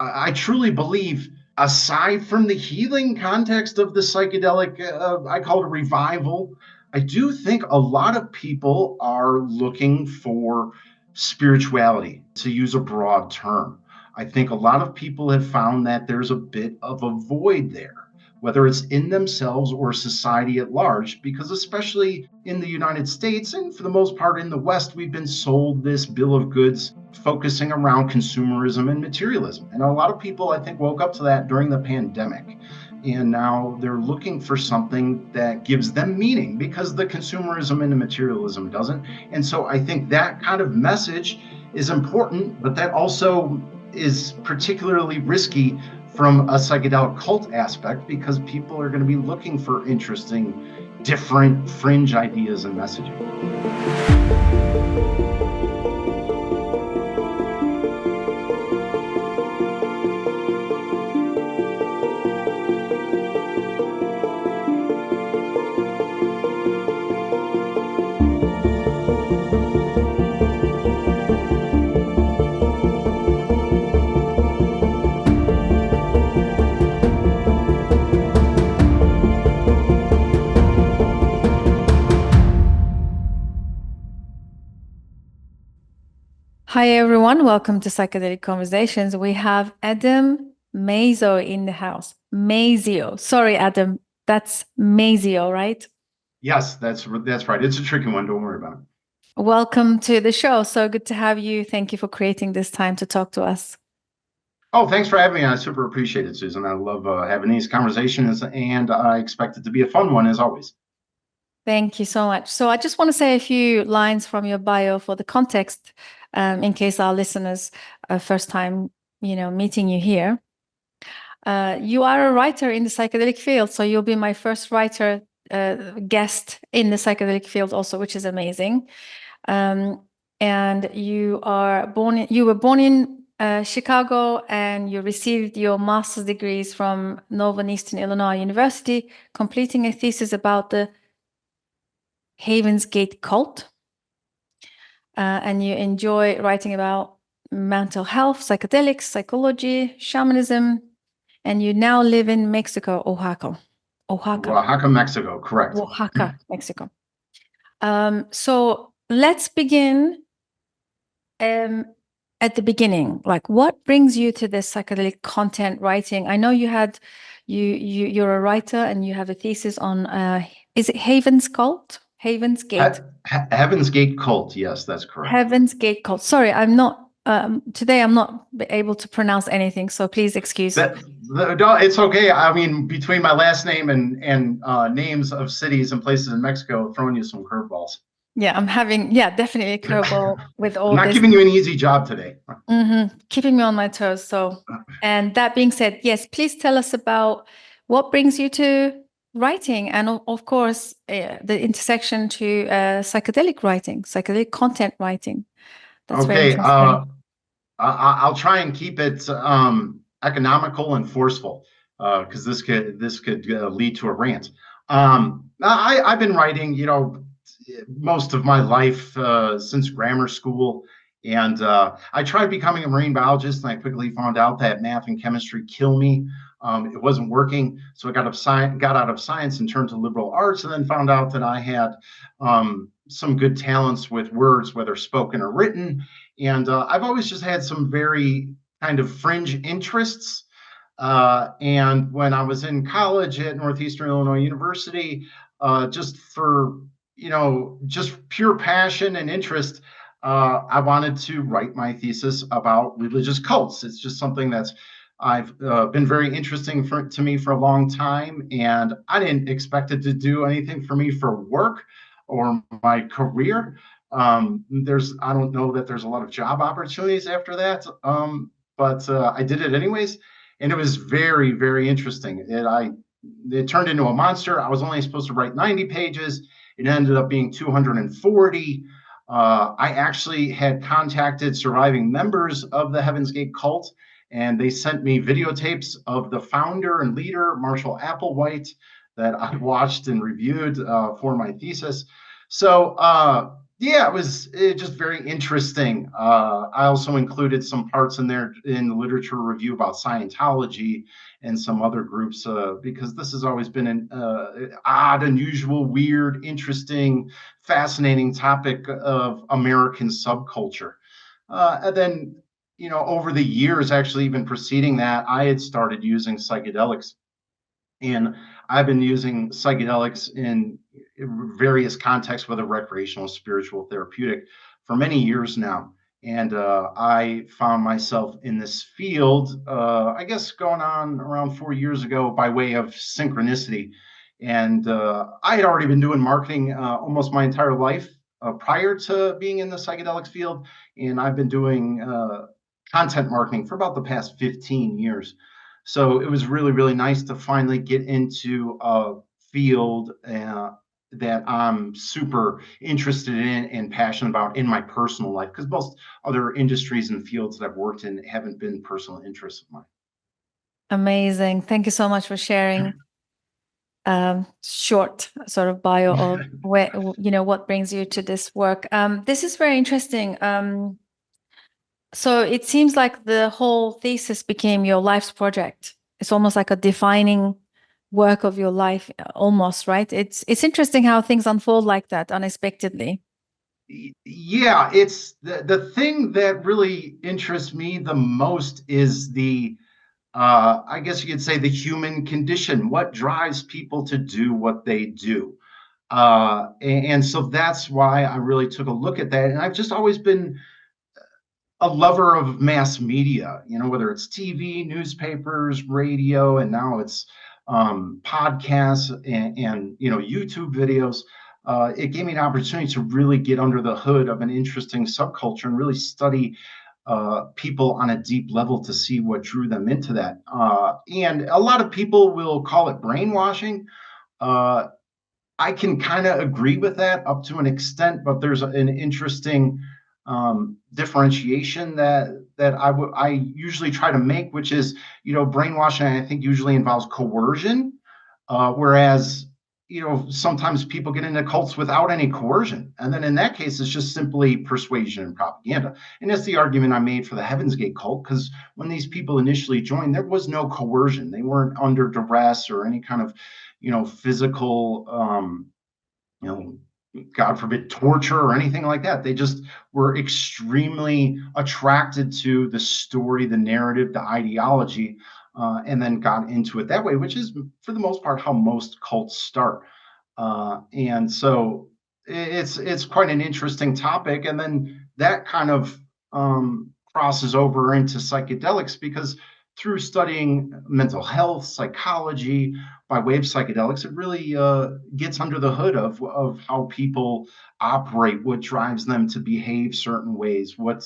I truly believe, aside from the healing context of the psychedelic, I call it a revival, I do think a lot of people are looking for spirituality, to use a broad term. I think a lot of people have found that there's a bit of a void there, whether it's in themselves or society at large, because especially in the United States and for the most part in the West, we've been sold this bill of goods focusing around consumerism and materialism. And a lot of people, I think, woke up to that during the pandemic. And now they're looking for something that gives them meaning because the consumerism and the materialism doesn't. And so I think that kind of message is important, but that also is particularly risky from a psychedelic cult aspect because people are going to be looking for interesting, different fringe ideas and messaging. Hi everyone, welcome to Psychedelic Conversations. We have Adam Miezio in the house. Miezio. Sorry, Adam, that's Miezio, right? Yes, that's right. It's a tricky one. Don't worry about it. Welcome to the show. So good to have you. Thank you for creating this time to talk to us. Oh, thanks for having me. I super appreciate it, Susan. I love having these conversations, and I expect it to be a fun one as always. Thank you so much. So I just want to say a few lines from your bio for the context, in case our listeners are first time, meeting you here. You are a writer in the psychedelic field, so you'll be my first writer guest in the psychedelic field also, which is amazing. And you were born in Chicago, and you received your master's degrees from Northeastern Illinois University, completing a thesis about the Heaven's Gate cult. And you enjoy writing about mental health, psychedelics, psychology, shamanism, and you now live in Mexico, Oaxaca. Oaxaca, Mexico, correct. Oaxaca, Mexico. So let's begin at the beginning. Like, what brings you to this psychedelic content writing? I know you're a writer and you have a thesis on is it Heaven's Cult? Heaven's Gate. Heaven's Gate cult. Yes, that's correct. Heaven's Gate cult. Sorry, I'm not. Today I'm not able to pronounce anything, so please excuse me. No, it's okay. I mean, between my last name and names of cities and places in Mexico, throwing you some curveballs. Yeah, I'm having definitely a curveball with all I'm not this. giving you an easy job today. Keeping me on my toes. So, and that being said, yes, please tell us about what brings you to writing, and of course the intersection to psychedelic writing, psychedelic content writing. That's okay. I'll try and keep it economical and forceful because this could lead to a rant. I've been writing, most of my life since grammar school, and I tried becoming a marine biologist, and I quickly found out that math and chemistry kill me. It wasn't working, so I got out of science and turned to liberal arts, and then found out that I had some good talents with words, whether spoken or written. And I've always just had some very kind of fringe interests. And when I was in college at Northeastern Illinois University, just for, just pure passion and interest, I wanted to write my thesis about religious cults. It's just something that's I've been very interesting to me for a long time, and I didn't expect it to do anything for me for work or my career. I don't know that there's a lot of job opportunities after that, but I did it anyways, and it was very, very interesting. It turned into a monster. I was only supposed to write 90 pages. It ended up being 240. I actually had contacted surviving members of the Heaven's Gate cult, and they sent me videotapes of the founder and leader, Marshall Applewhite, that I watched and reviewed for my thesis. So Yeah, it was just very interesting. I also included some parts in there in the literature review about Scientology and some other groups, because this has always been an odd, unusual, weird, interesting, fascinating topic of American subculture. And then, over the years, actually, even preceding that, I had started using psychedelics, and I've been using psychedelics in various contexts, whether recreational, spiritual, therapeutic, for many years now. And I found myself in this field, I guess, going on around 4 years ago by way of synchronicity. And I had already been doing marketing almost my entire life prior to being in the psychedelics field. And I've been doing content marketing for about the past 15 years. So it was really, really nice to finally get into a field that I'm super interested in and passionate about in my personal life, because most other industries and fields that I've worked in haven't been personal interests of mine. Amazing. Thank you so much for sharing short sort of bio of where, what brings you to this work. This is very interesting. So it seems like the whole thesis became your life's project. It's almost like a defining work of your life, almost, right? It's interesting how things unfold like that unexpectedly. Yeah, it's the thing that really interests me the most is I guess you could say, the human condition. What drives people to do what they do? And so that's why I really took a look at that. And I've just always been a lover of mass media, whether it's TV, newspapers, radio, and now it's podcasts and YouTube videos. It gave me an opportunity to really get under the hood of an interesting subculture and really study people on a deep level to see what drew them into that. And a lot of people will call it brainwashing. Uh, I can kind of agree with that up to an extent, but there's an interesting differentiation that I usually try to make, which is, brainwashing, I think, usually involves coercion, whereas sometimes people get into cults without any coercion, and then in that case it's just simply persuasion and propaganda. And that's the argument I made for the Heaven's Gate cult, because when these people initially joined, there was no coercion. They weren't under duress or any kind of physical, you know, God forbid, torture or anything like that. They just were extremely attracted to the story, the narrative, the ideology, and then got into it that way, which is, for the most part, how most cults start. And so it's quite an interesting topic. And then that kind of crosses over into psychedelics, because through studying mental health, psychology, by way of psychedelics, it really gets under the hood of how people operate, what drives them to behave certain ways, what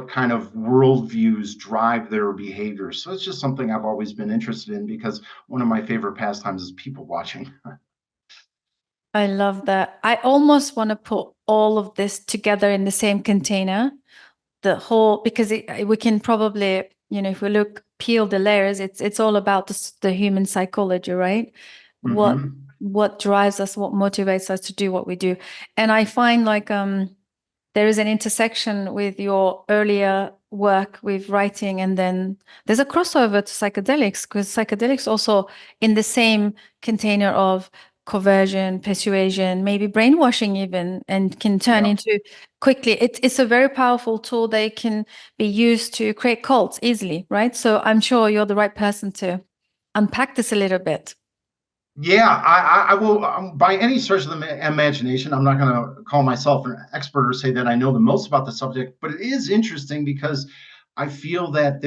kind of worldviews drive their behavior. So it's just something I've always been interested in, because one of my favorite pastimes is people watching. I love that. I almost want to put all of this together in the same container. The whole, because we can probably, if we peel the layers, it's all about the human psychology, right? What Mm-hmm. what drives us, what motivates us to do what we do. And I find like there is an intersection with your earlier work with writing, and then there's a crossover to psychedelics, because psychedelics also in the same container of coercion, persuasion, maybe brainwashing even, and can turn Yeah. into quickly. It's a very powerful tool that can be used to create cults easily, right? So I'm sure you're the right person to unpack this a little bit. Yeah, I will, by any stretch of the imagination, I'm not going to call myself an expert or say that I know the most about the subject, but it is interesting because I feel that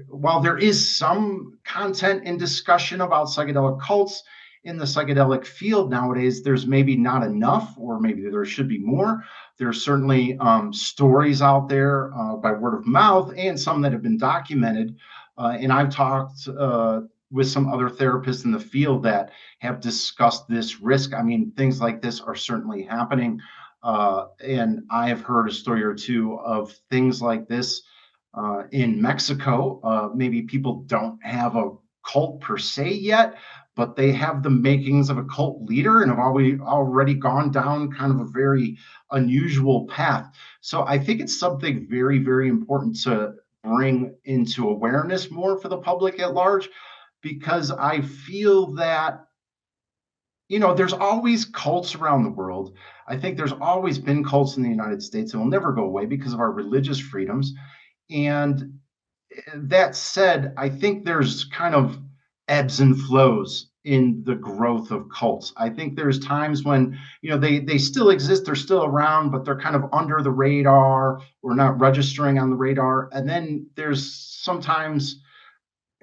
while there is some content and discussion about psychedelic cults in the psychedelic field nowadays, there's maybe not enough, or maybe there should be more. There's certainly stories out there by word of mouth, and some that have been documented. And I've talked with some other therapists in the field that have discussed this risk. I mean, things like this are certainly happening. And I have heard a story or two of things like this in Mexico. Maybe people don't have a cult per se yet, but they have the makings of a cult leader and have already gone down kind of a very unusual path. So I think it's something very, very important to bring into awareness more for the public at large, because I feel that, there's always cults around the world. I think there's always been cults in the United States, and will never go away because of our religious freedoms. And that said, I think there's kind of ebbs and flows in the growth of cults. I think there's times when, they still exist, they're still around, but they're kind of under the radar or not registering on the radar. And then there's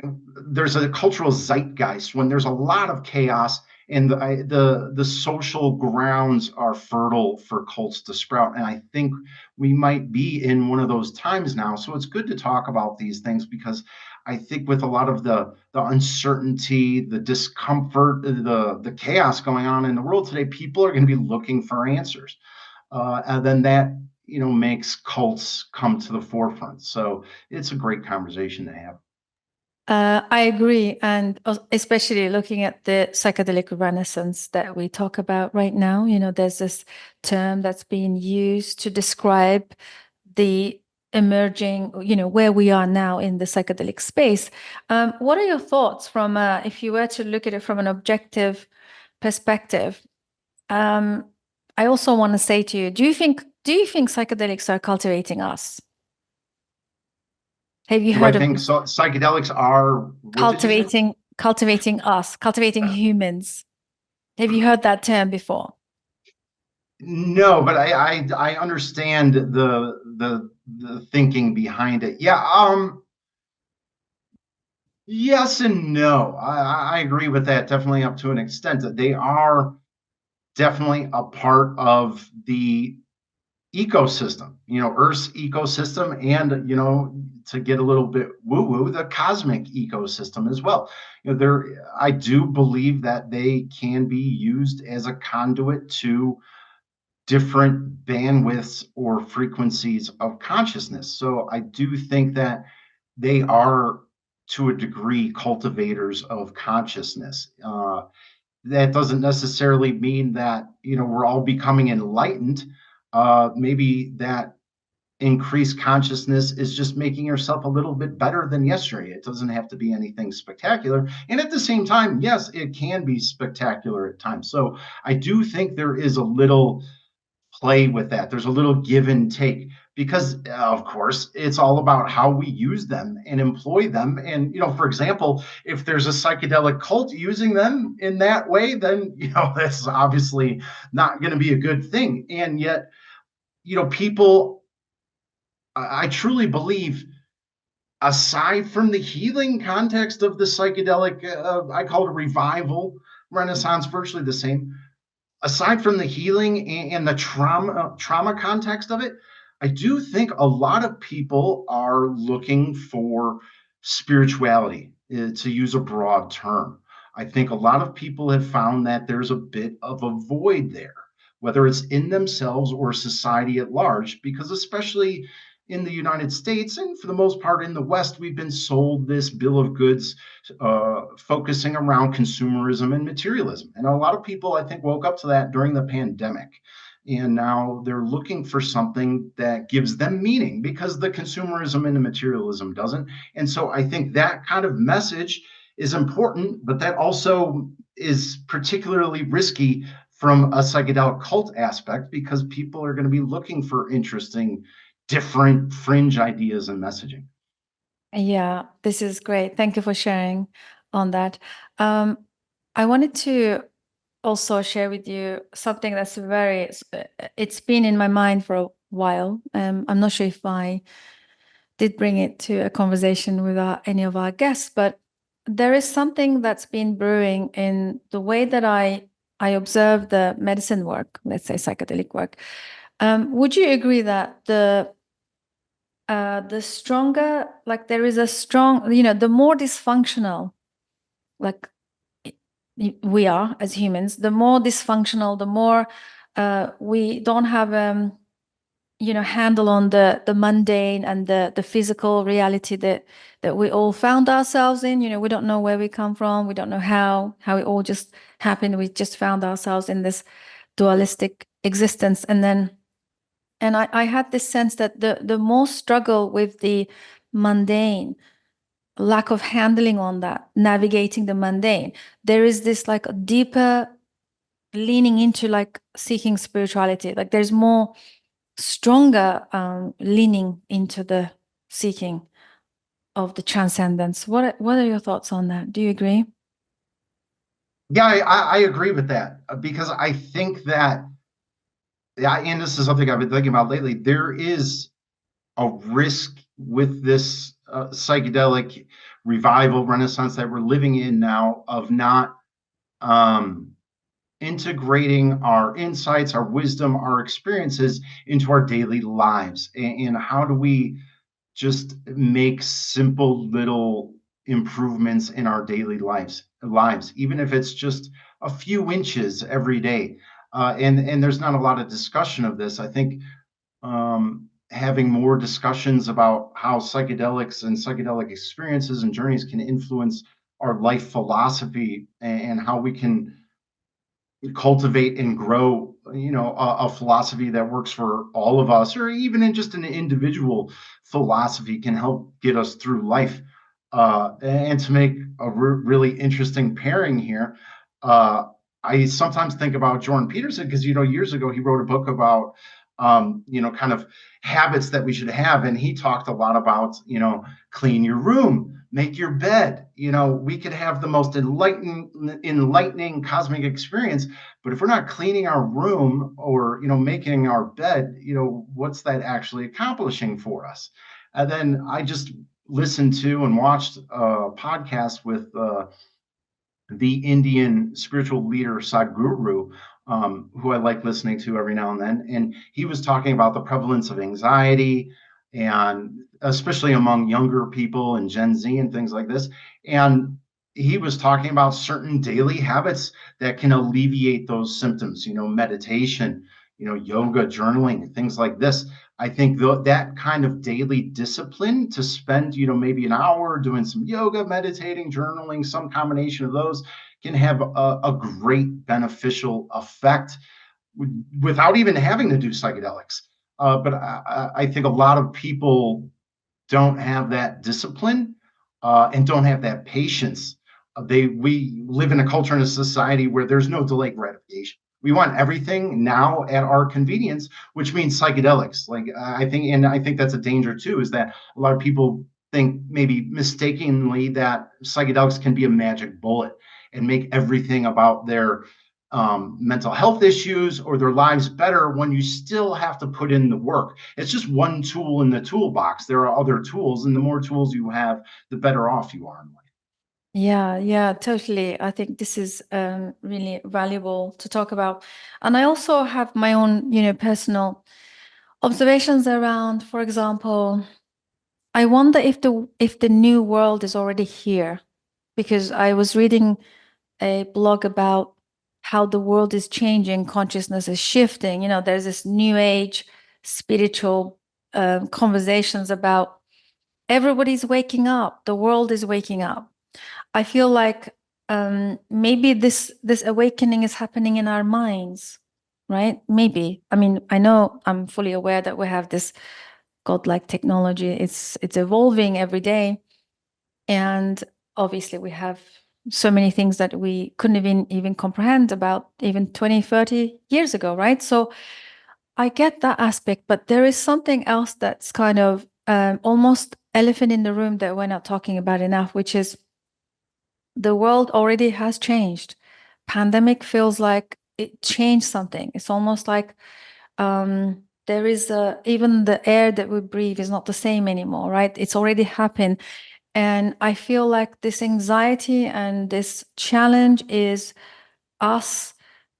a cultural zeitgeist when there's a lot of chaos, and the social grounds are fertile for cults to sprout. And I think we might be in one of those times now. So it's good to talk about these things, because I think with a lot of the uncertainty, the discomfort, the chaos going on in the world today, people are going to be looking for answers. And then that, makes cults come to the forefront. So it's a great conversation to have. I agree. And especially looking at the psychedelic renaissance that we talk about right now, there's this term that's being used to describe the emerging, where we are now in the psychedelic space. What are your thoughts from, if you were to look at it from an objective perspective? I also want to say to you, do you think psychedelics are cultivating us? Have you heard I of think so? Psychedelics are cultivating us, cultivating humans? Have you heard that term before? No, but I understand the thinking behind it. Yeah, yes and no. I agree with that, definitely up to an extent. That they are definitely a part of the ecosystem, Earth's ecosystem, and to get a little bit woo-woo, the cosmic ecosystem as well. I do believe that they can be used as a conduit to different bandwidths or frequencies of consciousness. So I do think that they are, to a degree, cultivators of consciousness. That doesn't necessarily mean that we're all becoming enlightened. Maybe that increased consciousness is just making yourself a little bit better than yesterday. It doesn't have to be anything spectacular. And at the same time, yes, it can be spectacular at times. So I do think there is a little play with that. There's a little give and take, because of course it's all about how we use them and employ them. And for example, if there's a psychedelic cult using them in that way, then that's obviously not going to be a good thing. And yet, people, I truly believe, aside from the healing context of the psychedelic, I call it a revival, renaissance, virtually the same. Aside from the healing and the trauma context of it, I do think a lot of people are looking for spirituality, to use a broad term. I think a lot of people have found that there's a bit of a void there, whether it's in themselves or society at large, because especially in the United States, and for the most part in the West, we've been sold this bill of goods, focusing around consumerism and materialism. And a lot of people, I think, woke up to that during the pandemic. And now they're looking for something that gives them meaning, because the consumerism and the materialism doesn't. And so I think that kind of message is important, but that also is particularly risky from a psychedelic cult aspect, because people are going to be looking for interesting, different fringe ideas and messaging. Yeah, this is great. Thank you for sharing on that. I wanted to also share with you something that's it's been in my mind for a while. I'm not sure if I did bring it to a conversation with any of our guests, but there is something that's been brewing in the way that I observe the medicine work, let's say psychedelic work. Would you agree that the stronger, like there is a strong, the more dysfunctional, like we are as humans, the more dysfunctional, the more we don't have handle on the mundane and the physical reality that we all found ourselves in. We don't know where we come from. We don't know how it all just happened. We just found ourselves in this dualistic existence. And I had this sense that the more struggle with the mundane, lack of handling on that, navigating the mundane, there is this like a deeper leaning into like seeking spirituality. Like there's more stronger leaning into the seeking of the transcendence. What are your thoughts on that? Do you agree? Yeah, I agree with that because I think that, yeah, and this is something I've been thinking about lately. There is a risk with this psychedelic revival renaissance that we're living in now of not um, integrating our insights, our wisdom, our experiences into our daily lives. And how do we just make simple little improvements in our daily lives, even if it's just a few inches every day. And there's not a lot of discussion of this. I think having more discussions about how psychedelics and psychedelic experiences and journeys can influence our life philosophy and how we can cultivate and grow a philosophy that works for all of us, or even in just an individual philosophy, can help get us through life. And to make a really interesting pairing here, uh, I sometimes think about Jordan Peterson because years ago he wrote a book about kind of habits that we should have, and he talked a lot about clean your room, make your bed. We could have the most enlightening cosmic experience, but if we're not cleaning our room or making our bed, what's that actually accomplishing for us? And then I just listened to and watched a podcast with the Indian spiritual leader Sadhguru, who I like listening to every now and then. And he was talking about the prevalence of anxiety, and especially among younger people and Gen Z and things like this. And he was talking about certain daily habits that can alleviate those symptoms, meditation, yoga, journaling, things like this. I think that kind of daily discipline to spend, maybe an hour doing some yoga, meditating, journaling, some combination of those can have a great beneficial effect without even having to do psychedelics. But I think a lot of people don't have that discipline and don't have that patience. We live in a culture and a society where there's no delayed gratification. We want everything now at our convenience, which means psychedelics. Like I think that's a danger too, is that a lot of people think maybe mistakenly that psychedelics can be a magic bullet and make everything about their mental health issues or their lives better when you still have to put in the work. It's just one tool in the toolbox. There are other tools, and the more tools you have, the better off you are in life. Yeah, totally. I think this is really valuable to talk about. And I also have my own, personal observations around, for example, I wonder if the new world is already here, because I was reading a blog about how the world is changing, consciousness is shifting. There's this new age spiritual conversations about everybody's waking up, the world is waking up. I feel like maybe this awakening is happening in our minds, right? Maybe. I mean, I know I'm fully aware that we have this godlike technology. It's evolving every day, and obviously we have so many things that we couldn't even comprehend about even 20, 30 years ago, right? So I get that aspect, but there is something else that's kind of almost elephant in the room that we're not talking about enough, which is the world already has changed. Pandemic feels like it changed something. It's almost like there is even the air that we breathe is not the same anymore, right? It's already happened. And I feel like this anxiety and this challenge is us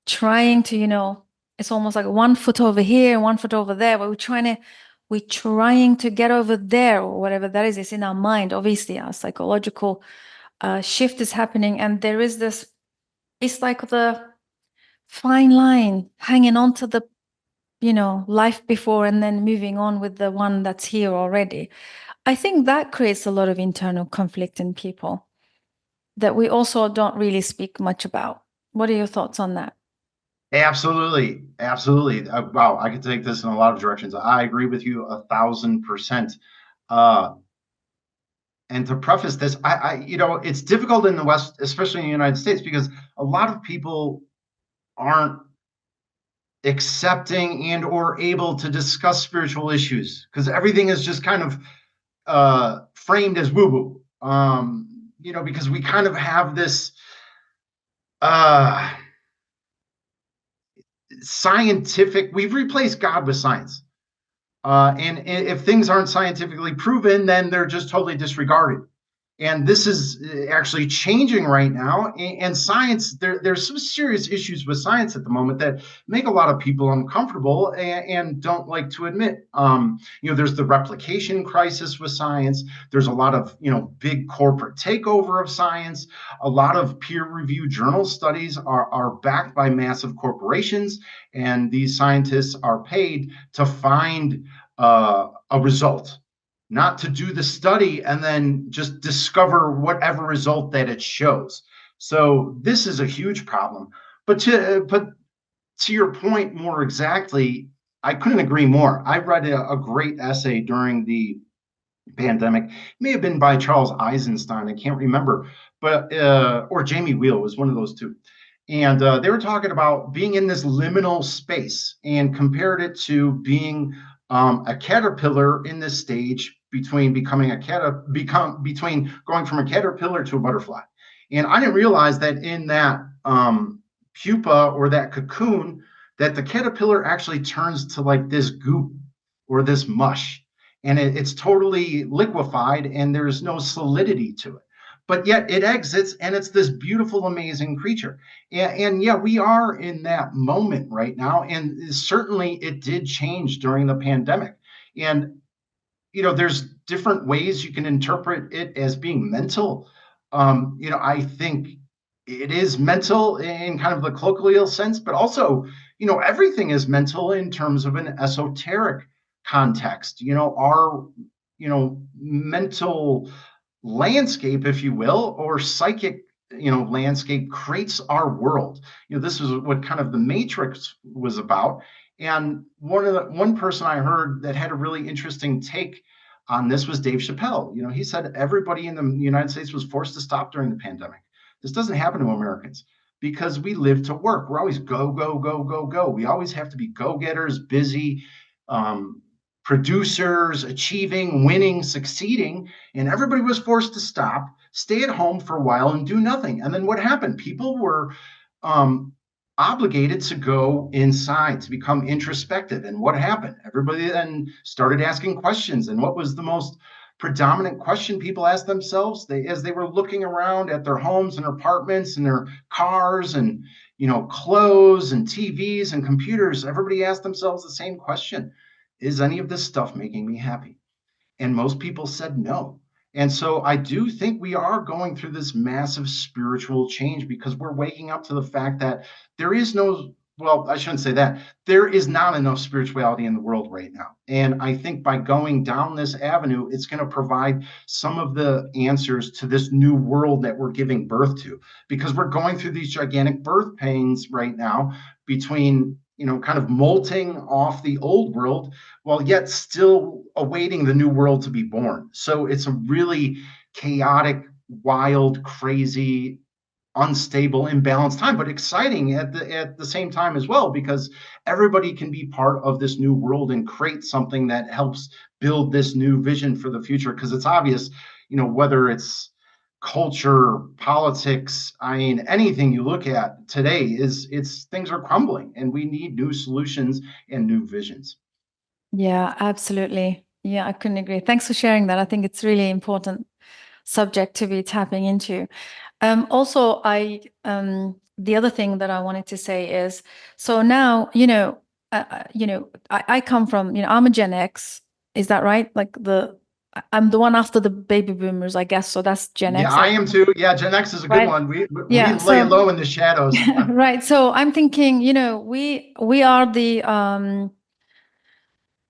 trying to, it's almost like 1 foot over here and 1 foot over there, but we're trying to get over there, or whatever that is. It's in our mind. Obviously, our psychological shift is happening, and there is this, it's like the fine line hanging on to the life before and then moving on with the one that's here already. I think that creates a lot of internal conflict in people that we also don't really speak much about. What are your thoughts on that? Absolutely, absolutely. Wow, I could take this in a lot of directions. I agree with you 1,000%. Uh, and to preface this, it's difficult in the West, especially in the United States, because a lot of people aren't accepting and or able to discuss spiritual issues because everything is just kind of framed as woo-woo. Because we kind of have this scientific, we've replaced God with science. And if things aren't scientifically proven, then they're just totally disregarded. And this is actually changing right now. And science, there's some serious issues with science at the moment that make a lot of people uncomfortable and don't like to admit. There's the replication crisis with science. There's a lot of, big corporate takeover of science. A lot of peer-reviewed journal studies are backed by massive corporations. And these scientists are paid to find a result, not to do the study and then just discover whatever result that it shows. So this is a huge problem. But to your point more exactly, I couldn't agree more. I read a great essay during the pandemic. It may have been by Charles Eisenstein. I can't remember, but or Jamie Wheal was one of those two. And they were talking about being in this liminal space and compared it to being a caterpillar in this stage between between going from a caterpillar to a butterfly. And I didn't realize that in that pupa or that cocoon, that the caterpillar actually turns to like this goop or this mush, and it's totally liquefied and there's no solidity to it. But yet it exits and it's this beautiful, amazing creature. And yeah, we are in that moment right now. And certainly it did change during the pandemic. And there's different ways you can interpret it as being mental. I think it is mental in kind of the colloquial sense, but also, everything is mental in terms of an esoteric context. Our, mental landscape, if you will, or psychic, landscape creates our world. This is what kind of the Matrix was about. And one person I heard that had a really interesting take on this was Dave Chappelle. He said everybody in the United States was forced to stop during the pandemic. This doesn't happen to Americans because we live to work. We're always go, go, go, go, go. We always have to be go-getters, busy, producers, achieving, winning, succeeding. And everybody was forced to stop, stay at home for a while and do nothing. And then what happened? People were obligated to go inside to become introspective. And what happened? Everybody then started asking questions. And what was the most predominant question people asked themselves as they were looking around at their homes and apartments and their cars and clothes and TVs and computers? Everybody asked themselves the same question: is any of this stuff making me happy? And most people said no. And so I do think we are going through this massive spiritual change because we're waking up to the fact that there is no, well, I shouldn't say that. There is not enough spirituality in the world right now. And I think by going down this avenue, it's going to provide some of the answers to this new world that we're giving birth to, because we're going through these gigantic birth pains right now between kind of molting off the old world while yet still awaiting the new world to be born. So it's a really chaotic, wild, crazy, unstable, imbalanced time, but exciting at the same time as well, because everybody can be part of this new world and create something that helps build this new vision for the future. Because it's obvious, whether it's culture, politics, I mean, anything you look at today it's things are crumbling and we need new solutions and new visions. Yeah, absolutely. Yeah, I couldn't agree. Thanks for sharing that. I think it's really important subject to be tapping into. Also, the other thing that I wanted to say is, so now, I come from, I'm a Gen X. Is that right? Like I'm the one after the baby boomers, I guess. So that's Gen X. Yeah, I am too. Yeah, Gen X is a good one. We lay low in the shadows. Right. So I'm thinking, we are the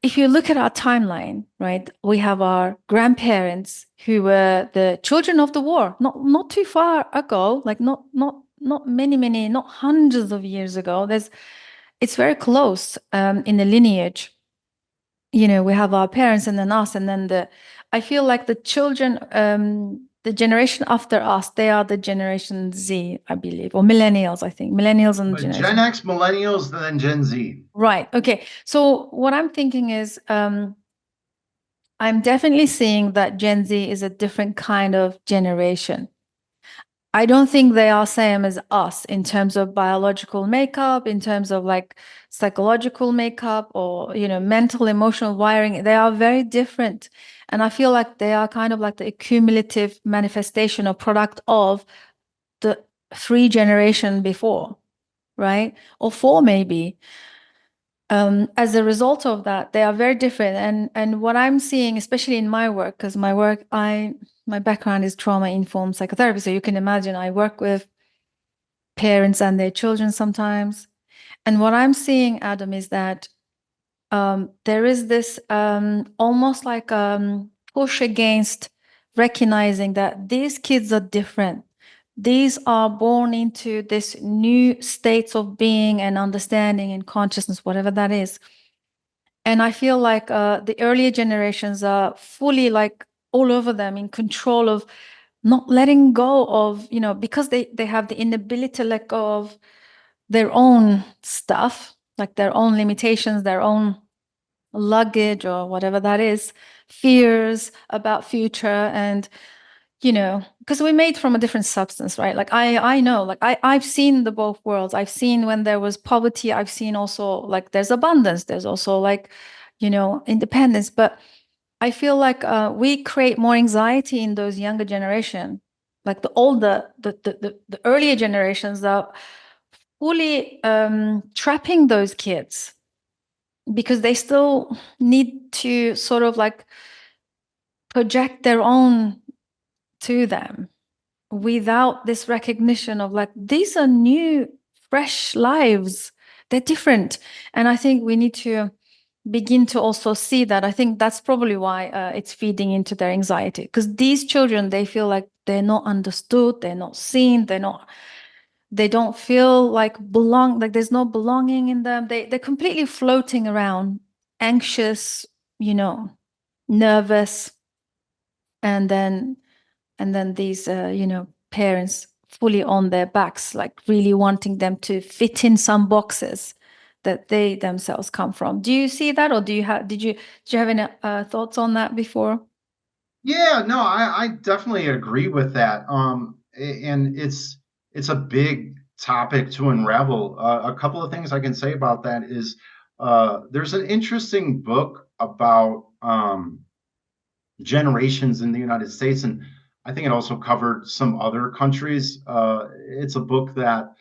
if you look at our timeline, right, we have our grandparents who were the children of the war, not too far ago, like not many, not hundreds of years ago. It's very close in the lineage. We have our parents and then us, and then I feel like the children, the generation after us, they are the Generation Z, I believe, or millennials, I think. Millennials and But Gen X, millennials, then Gen Z. Right. Okay. So what I'm thinking is, I'm definitely seeing that Gen Z is a different kind of generation. I don't think they are same as us in terms of biological makeup, in terms of like psychological makeup or, mental, emotional wiring. They are very different. And I feel like they are kind of like the accumulative manifestation or product of the 3 generations before, right? Or 4 maybe. As a result of that, they are very different. And what I'm seeing, especially in my work, because my background is trauma-informed psychotherapy, so you can imagine I work with parents and their children sometimes. And what I'm seeing, Adam, is that there is this almost like push against recognizing that these kids are different. These are born into this new states of being and understanding and consciousness, whatever that is. And I feel like the earlier generations are fully like all over them in control of not letting go of, because they have the inability to let go of their own stuff, like their own limitations, their own luggage or whatever that is, fears about future. And because we're made from a different substance, right? Like I know, like I've seen the both worlds. I've seen when there was poverty. I've seen also like there's abundance. There's also like, independence. But I feel like we create more anxiety in those younger generation. Like the earlier generations are fully trapping those kids because they still need to sort of like project their own to them without this recognition of like, these are new, fresh lives. They're different. And I think we need to begin to also see that. I think that's probably why it's feeding into their anxiety, because these children, they feel like they're not understood, they're not seen, they don't feel like like there's no belonging in them. They're completely floating around, anxious, nervous, and then these parents fully on their backs, like really wanting them to fit in some boxes that they themselves come from. Do you see that, or did you have any thoughts on that before? Yeah, no, I definitely agree with that. And it's a big topic to unravel. A couple of things I can say about that is there's an interesting book about generations in the United States, and I think it also covered some other countries. It's a book that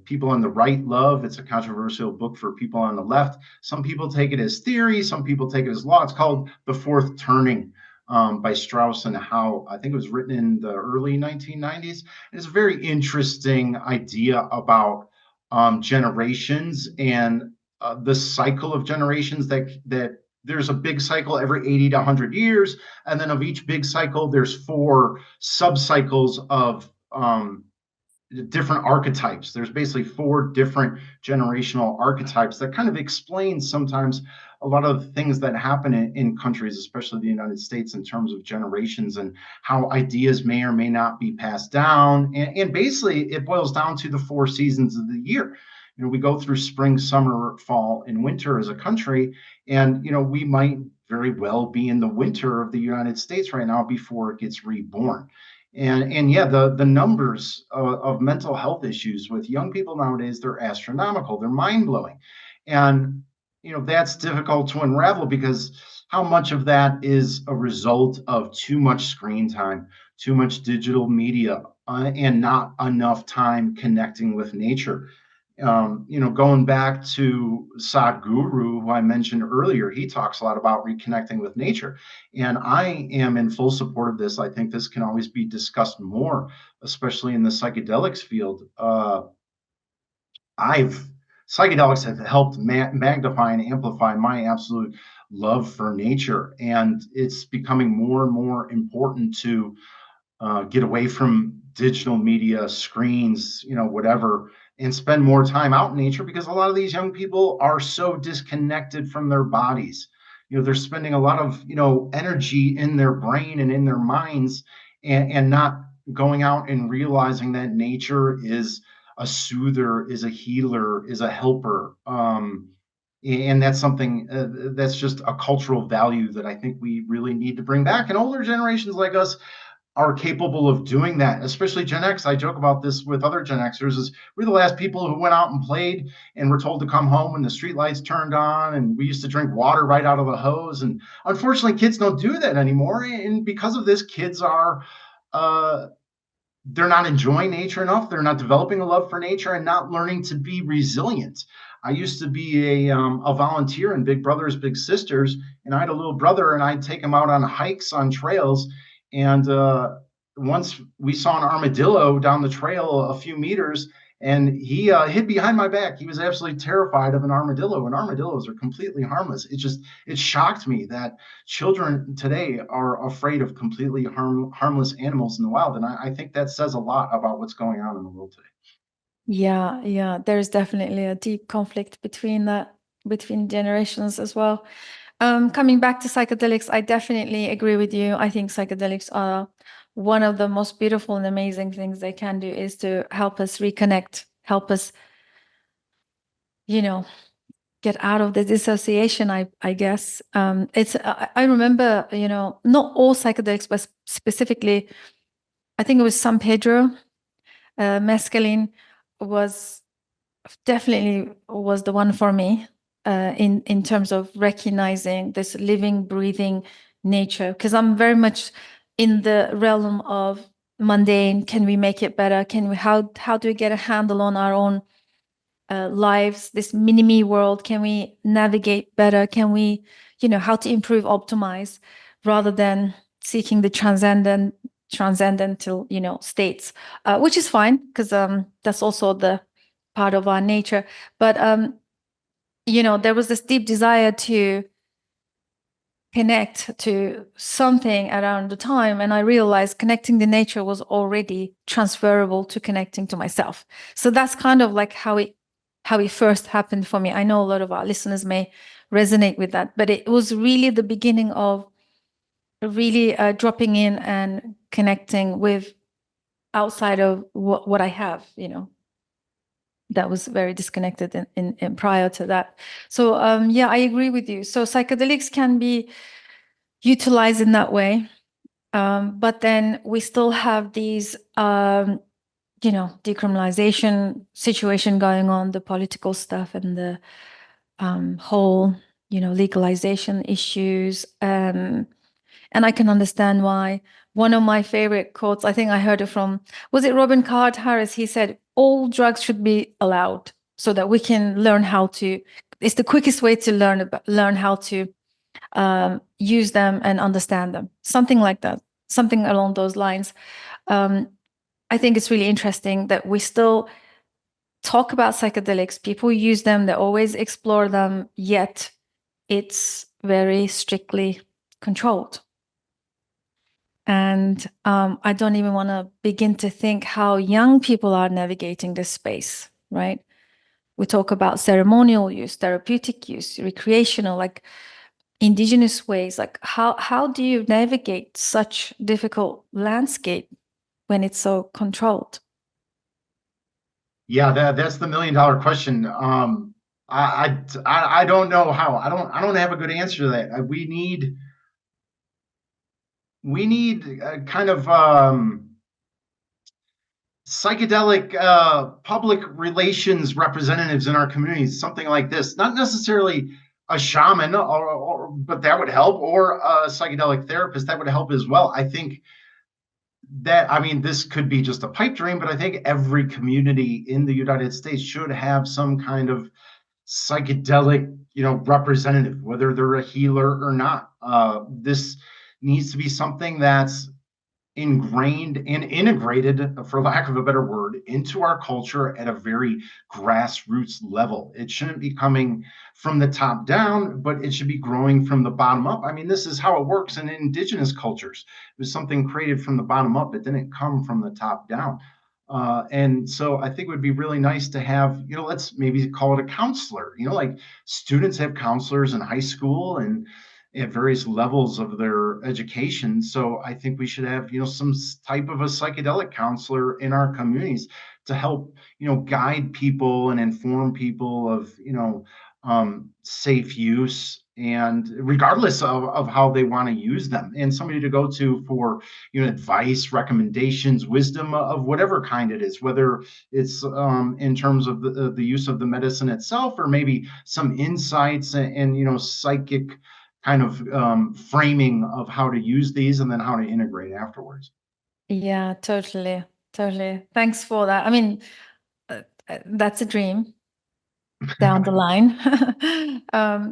people on the right love. It's a controversial book for people on the left. Some people take it as theory, some people take it as law. It's called The Fourth Turning by Strauss and Howe. I think it was written in the early 1990s. It's a very interesting idea about generations and the cycle of generations that there's a big cycle every 80 to 100 years. And then of each big cycle, there's 4 sub-cycles of different archetypes. There's basically 4 different generational archetypes that kind of explain sometimes a lot of the things that happen in countries, especially the United States, in terms of generations and how ideas may or may not be passed down. And basically, it boils down to the 4 seasons of the year. We go through spring, summer, fall, and winter as a country. And, we might very well be in the winter of the United States right now before it gets reborn. And yeah, the numbers of mental health issues with young people nowadays, they're astronomical, they're mind-blowing. And that's difficult to unravel because how much of that is a result of too much screen time, too much digital media, and not enough time connecting with nature. Going back to Sadhguru, who I mentioned earlier, he talks a lot about reconnecting with nature. And I am in full support of this. I think this can always be discussed more, especially in the psychedelics field. I've psychedelics have helped magnify and amplify my absolute love for nature, and it's becoming more and more important to get away from digital media, screens, whatever, and spend more time out in nature, because a lot of these young people are so disconnected from their bodies. They're spending a lot of, energy in their brain and in their minds, and not going out and realizing that nature is a soother, is a healer, is a helper. And that's something that's just a cultural value that I think we really need to bring back. And older generations like us are capable of doing that, especially Gen X. I joke about this with other Gen Xers, is we're the last people who went out and played and were told to come home when the street lights turned on, and we used to drink water right out of the hose. And unfortunately, kids don't do that anymore. And because of this, kids are they're not enjoying nature enough. They're not developing a love for nature and not learning to be resilient. I used to be a volunteer in Big Brothers Big Sisters, and I had a little brother, and I'd take him out on hikes on trails. And once we saw an armadillo down the trail a few meters, and he hid behind my back. He was absolutely terrified of an armadillo, and armadillos are completely harmless. It shocked me that children today are afraid of completely harmless animals in the wild. And I think that says a lot about what's going on in the world today. Yeah, there's definitely a deep conflict between generations as well. Coming back to psychedelics, I definitely agree with you. I think psychedelics are one of the most beautiful and amazing things they can do, is to help us reconnect, help us, get out of the dissociation, I guess. I remember, not all psychedelics, but specifically, I think it was San Pedro, mescaline was definitely was the one for me, in terms of recognizing this living, breathing nature, because I'm very much in the realm of mundane. Can we make it better? How do we get a handle on our own lives, this mini-me world? Can we navigate better? Can we, how to improve, optimize, rather than seeking the transcendental, states, which is fine, because that's also the part of our nature. But there was this deep desire to connect to something around the time, and I realized connecting to nature was already transferable to connecting to myself. So that's kind of like how it first happened for me. I know a lot of our listeners may resonate with that, but it was really the beginning of really dropping in and connecting with outside of what I have, that was very disconnected in prior to that. So yeah, I agree with you. So psychedelics can be utilized in that way, but then we still have these decriminalization situation going on, the political stuff, and the whole legalization issues, and I can understand why. One of my favorite quotes, I think I heard it from, was it Robin Carhart Harris? He said, all drugs should be allowed so that we can learn how to, it's the quickest way to learn how to use them and understand them. Something like that, something along those lines. I think it's really interesting that we still talk about psychedelics. People use them, they always explore them, yet it's very strictly controlled. And I don't even want to begin to think how young people are navigating this space, right? We talk about ceremonial use, therapeutic use, recreational, like indigenous ways. Like how do you navigate such difficult landscape when it's so controlled? Yeah, that's the $1 million question. I don't know how. I don't have a good answer to that. We need kind of psychedelic public relations representatives in our communities, something like this. Not necessarily a shaman, but that would help, or a psychedelic therapist, that would help as well. I think that, I mean, this could be just a pipe dream, but I think every community in the United States should have some kind of psychedelic, representative, whether they're a healer or not. This needs to be something that's ingrained and integrated, for lack of a better word, into our culture at a very grassroots level. It shouldn't be coming from the top down, but it should be growing from the bottom up. I mean, this is how it works in indigenous cultures. It was something created from the bottom up. It didn't come from the top down. And so I think it would be really nice to have, let's maybe call it a counselor, like students have counselors in high school and at various levels of their education. So I think we should have, some type of a psychedelic counselor in our communities to help, guide people and inform people of, safe use, and regardless of how they want to use them, and somebody to go to for, advice, recommendations, wisdom of whatever kind it is, whether it's in terms of the use of the medicine itself, or maybe some insights and psychic kind of framing of how to use these and then how to integrate afterwards. Yeah, totally. Totally. Thanks for that. I mean, that's a dream down the line.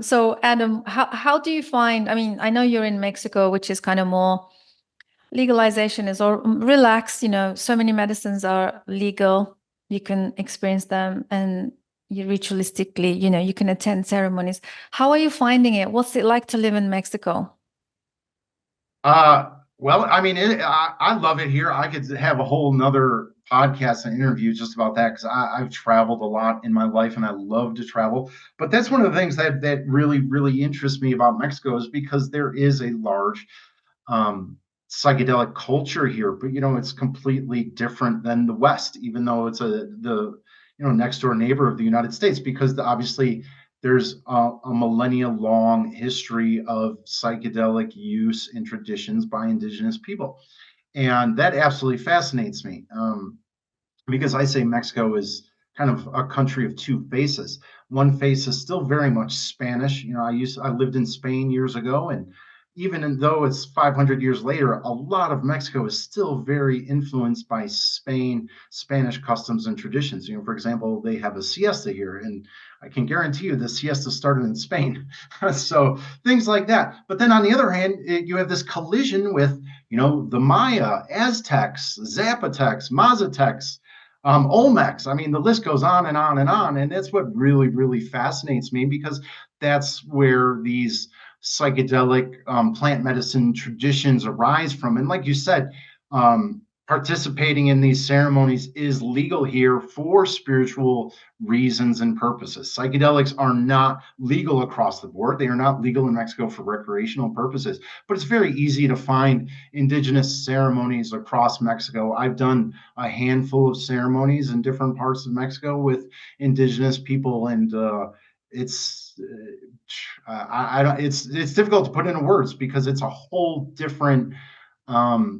So Adam, how do you find, I mean, I know you're in Mexico, which is kind of more legalization is all relaxed, so many medicines are legal. You can experience them, and you ritualistically, you can attend ceremonies. How are you finding it? What's it like to live in Mexico? Well, I mean, I love it here. I could have a whole nother podcast and interview just about that, because I've traveled a lot in my life and I love to travel. But that's one of the things that really, really interests me about Mexico, is because there is a large um, psychedelic culture here, but it's completely different than the West, even though it's the next door neighbor of the United States, because obviously there's a millennia long history of psychedelic use and traditions by indigenous people, and that absolutely fascinates me. Because I say Mexico is kind of a country of two faces. One face is still very much Spanish. I lived in Spain years ago, and even though it's 500 years later, a lot of Mexico is still very influenced by Spanish customs and traditions. For example, they have a siesta here, and I can guarantee you the siesta started in Spain. So things like that. But then on the other hand, you have this collision with, the Maya, Aztecs, Zapotecs, Mazatecs, Olmecs. I mean, the list goes on and on and on. And that's what really, really fascinates me, because that's where these psychedelic plant medicine traditions arise from. And like you said, participating in these ceremonies is legal here for spiritual reasons and purposes. Psychedelics are not legal across the board. They are not legal in Mexico for recreational purposes, but it's very easy to find indigenous ceremonies across Mexico. I've done a handful of ceremonies in different parts of Mexico with indigenous people, and it's I don't it's difficult to put into words, because it's a whole different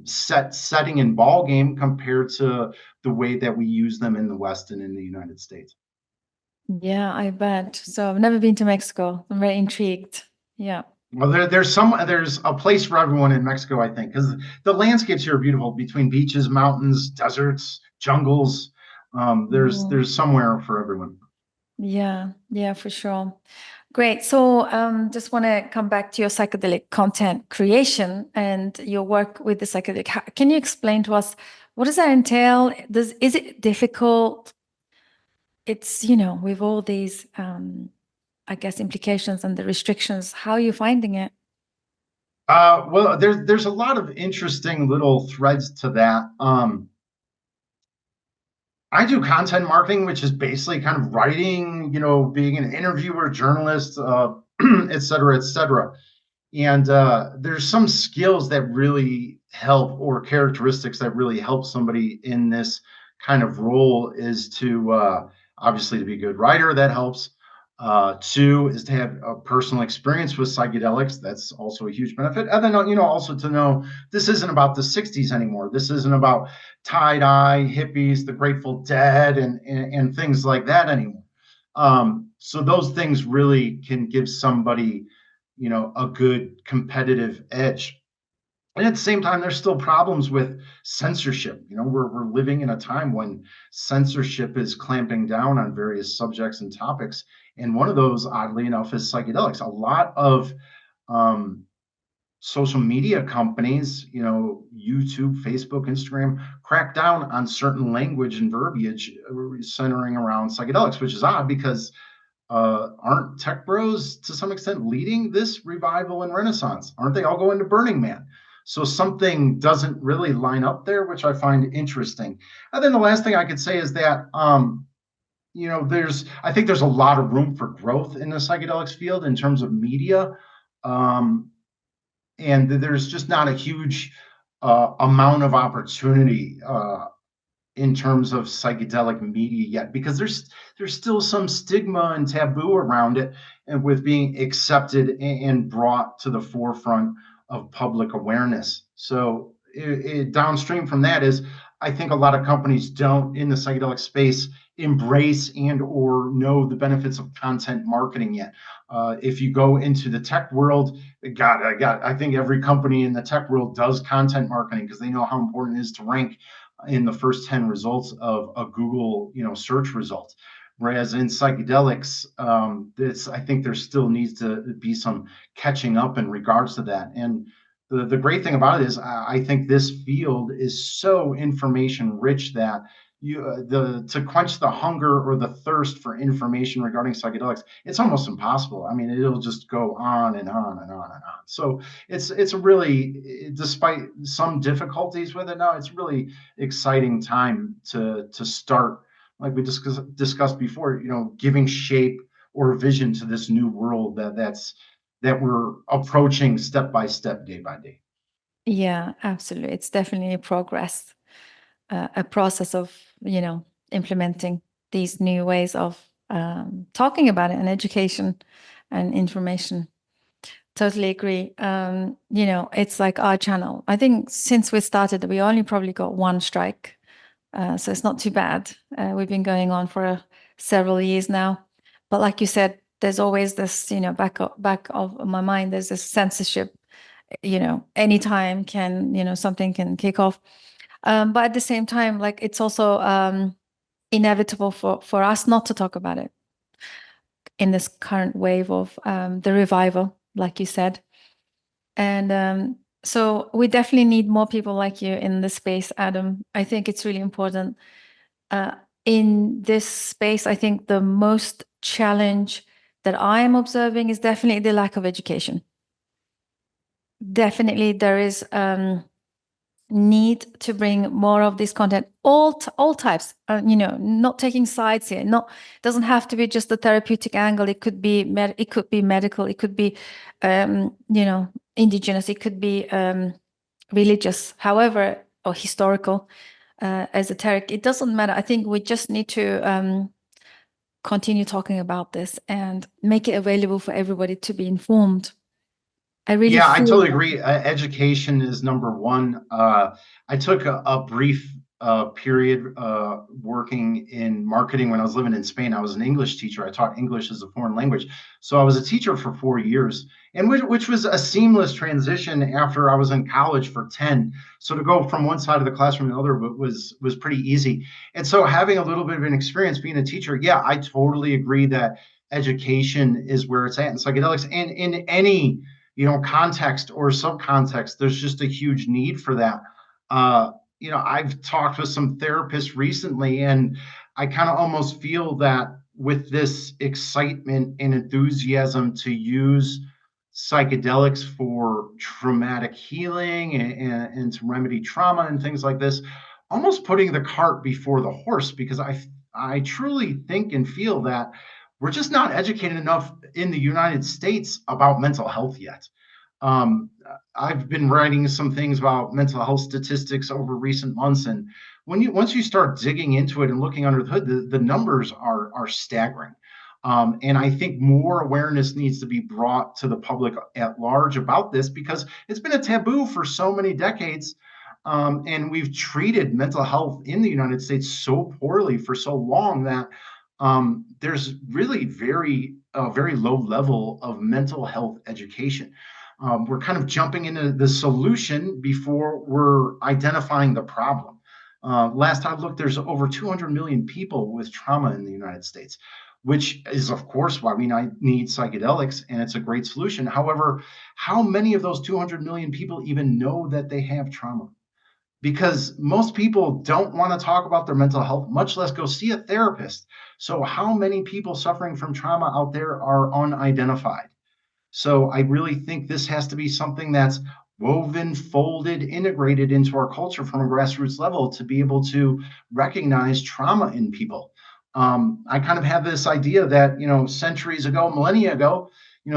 setting and ball game compared to the way that we use them in the West and in the United States. Yeah, I bet. So I've never been to Mexico. I'm very intrigued. Yeah. Well, there's a place for everyone in Mexico, I think, because the landscapes here are beautiful, between beaches, mountains, deserts, jungles. There's somewhere for everyone. Yeah, for sure. Great. So just want to come back to your psychedelic content creation and your work with the psychedelic. Can you explain to us, what does that entail? Is it difficult? It's, with all these, I guess, implications and the restrictions, how are you finding it? Well, there's a lot of interesting little threads to that. I do content marketing, which is basically kind of writing, being an interviewer, journalist, et cetera, et cetera. And there's some skills that really help, or characteristics that really help somebody in this kind of role, is to obviously to be a good writer. That helps. Two is to have a personal experience with psychedelics. That's also a huge benefit. And then, also to know this isn't about the 60s anymore. This isn't about tie-dye, hippies, the Grateful Dead, and things like that anymore. So those things really can give somebody, a good competitive edge. And at the same time, there's still problems with censorship. We're living in a time when censorship is clamping down on various subjects and topics. And one of those, oddly enough, is psychedelics. A lot of social media companies, YouTube, Facebook, Instagram, crack down on certain language and verbiage centering around psychedelics, which is odd because aren't tech bros to some extent leading this revival and renaissance? Aren't they all going to Burning Man? So something doesn't really line up there, which I find interesting. And then the last thing I could say is that I think there's a lot of room for growth in the psychedelics field in terms of media. And there's just not a huge amount of opportunity in terms of psychedelic media yet, because there's still some stigma and taboo around it, and with being accepted and brought to the forefront of public awareness. So downstream from that is, I think a lot of companies don't in the psychedelic space embrace and or know the benefits of content marketing yet. If you go into the tech world, I think every company in the tech world does content marketing because they know how important it is to rank in the first 10 results of a Google, search result. Whereas in psychedelics, I think there still needs to be some catching up in regards to that. And the great thing about it is, I think this field is so information rich that to quench the hunger or the thirst for information regarding psychedelics, it's almost impossible. I mean, it'll just go on and on and on and on. So it's a really, despite some difficulties with it now, it's really exciting time to start, like we discussed before, giving shape or vision to this new world that we're approaching step by step, day by day. Yeah, absolutely. It's definitely a progress, a process of, implementing these new ways of talking about it, and education and information. Totally agree. It's like our channel. I think since we started, we only probably got one strike. So it's not too bad. We've been going on for several years now. But like you said, there's always this, back of my mind, there's this censorship, anytime something can kick off. But at the same time, like, it's also inevitable for us not to talk about it in this current wave of the revival, like you said. And so we definitely need more people like you in the space, Adam. I think it's really important. In this space, I think the most challenge that I am observing is definitely the lack of education. Definitely there is need to bring more of this content, all types, not taking sides here. Doesn't have to be just the therapeutic angle. It could be medical, it could be indigenous, it could be religious, however, or historical, esoteric. It doesn't matter. I think we just need to continue talking about this and make it available for everybody to be informed. I totally agree. Education is number one. I took a brief period working in marketing when I was living in Spain. I was an English teacher. I taught English as a foreign language. So I was a teacher for 4 years, and which was a seamless transition after I was in college for 10. So to go from one side of the classroom to the other was pretty easy. And so having a little bit of an experience being a teacher, I totally agree that education is where it's at in psychedelics, and in any context or subcontext. There's just a huge need for that. I've talked with some therapists recently, and I kind of almost feel that with this excitement and enthusiasm to use psychedelics for traumatic healing and to remedy trauma and things like this, almost putting the cart before the horse, because I truly think and feel that we're just not educated enough in the United States about mental health yet. I've been writing some things about mental health statistics over recent months, and once you start digging into it and looking under the hood, the numbers are staggering. And I think more awareness needs to be brought to the public at large about this, because it's been a taboo for so many decades. And we've treated mental health in the United States so poorly for so long that there's really very low level of mental health education. We're kind of jumping into the solution before we're identifying the problem. Last I looked, there's over 200 million people with trauma in the United States. which is, of course, why we need psychedelics, and it's a great solution. However, how many of those 200 million people even know that they have trauma? Because most people don't want to talk about their mental health, much less go see a therapist. So, how many people suffering from trauma out there are unidentified? So I really think this has to be something that's woven, folded, integrated into our culture from a grassroots level to be able to recognize trauma in people. I kind of have this idea that, centuries ago, millennia ago,